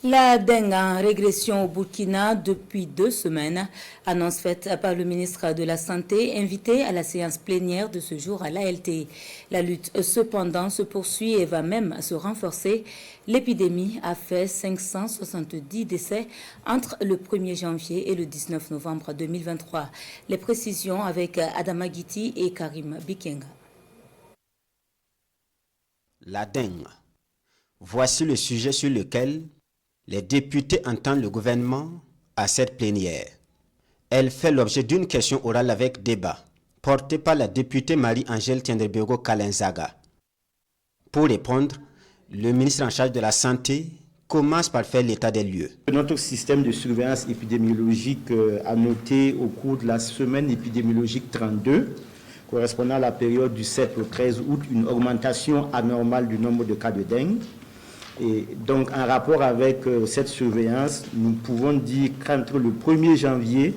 La dengue en régression au Burkina depuis 2 semaines, annonce faite par le ministre de la Santé, invité à la séance plénière de ce jour à l'ALT. La lutte cependant se poursuit et va même se renforcer. L'épidémie a fait 570 décès entre le 1er janvier et le 19 novembre 2023. Les précisions avec Adama Guiti et Karim Bikenga. La dengue. Voici le sujet sur lequel les députés entendent le gouvernement à cette plénière. Elle fait l'objet d'une question orale avec débat, portée par la députée Marie-Angèle Tiendrebego Kalenzaga. Pour répondre, le ministre en charge de la Santé commence par faire l'état des lieux. Notre système de surveillance épidémiologique a noté au cours de la semaine épidémiologique 32, correspondant à la période du 7 au 13 août, une augmentation anormale du nombre de cas de dengue. Et donc, en rapport avec cette surveillance, nous pouvons dire qu'entre le 1er janvier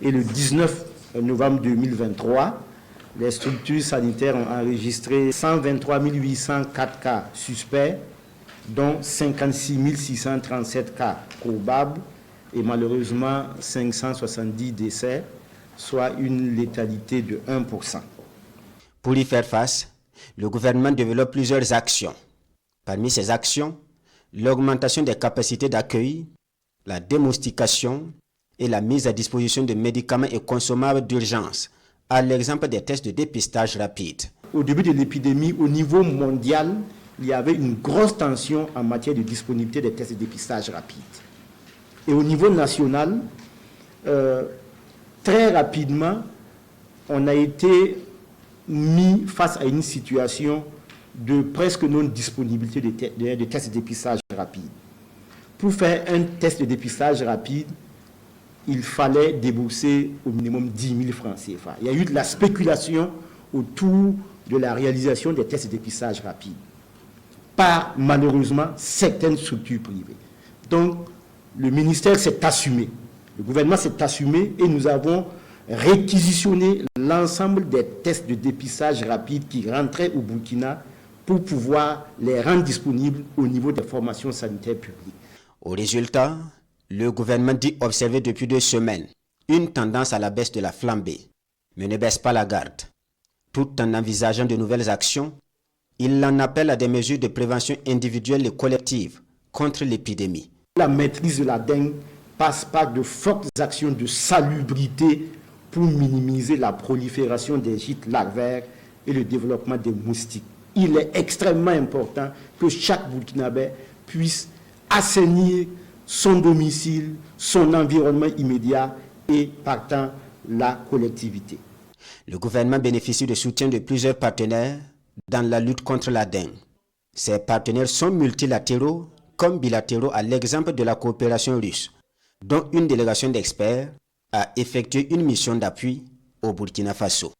et le 19 novembre 2023, les structures sanitaires ont enregistré 123 804 cas suspects, dont 56 637 cas probables et malheureusement 570 décès, soit une létalité de 1%. Pour y faire face, le gouvernement développe plusieurs actions. Parmi ces actions, l'augmentation des capacités d'accueil, la démoustication et la mise à disposition de médicaments et consommables d'urgence, à l'exemple des tests de dépistage rapide. Au début de l'épidémie, au niveau mondial, il y avait une grosse tension en matière de disponibilité des tests de dépistage rapide. Et au niveau national, très rapidement, on a été mis face à une situation de presque non-disponibilité de tests de dépistage rapide. Pour faire un test de dépistage rapide, il fallait débourser au minimum 10 000 francs CFA. Il y a eu de la spéculation autour de la réalisation des tests de dépistage rapide par, malheureusement, certaines structures privées. Donc, le ministère s'est assumé, le gouvernement s'est assumé et nous avons réquisitionné l'ensemble des tests de dépistage rapide qui rentraient au Burkina pour pouvoir les rendre disponibles au niveau des formations sanitaires publiques. Au résultat, le gouvernement dit observer depuis 2 semaines une tendance à la baisse de la flambée, mais ne baisse pas la garde. Tout en envisageant de nouvelles actions, il en appelle à des mesures de prévention individuelle et collective contre l'épidémie. La maîtrise de la dengue passe par de fortes actions de salubrité pour minimiser la prolifération des gîtes larvaires et le développement des moustiques. Il est extrêmement important que chaque Burkinabé puisse assainir son domicile, son environnement immédiat et partant la collectivité. Le gouvernement bénéficie du soutien de plusieurs partenaires dans la lutte contre la dengue. Ces partenaires sont multilatéraux comme bilatéraux à l'exemple de la coopération russe, dont une délégation d'experts a effectué une mission d'appui au Burkina Faso.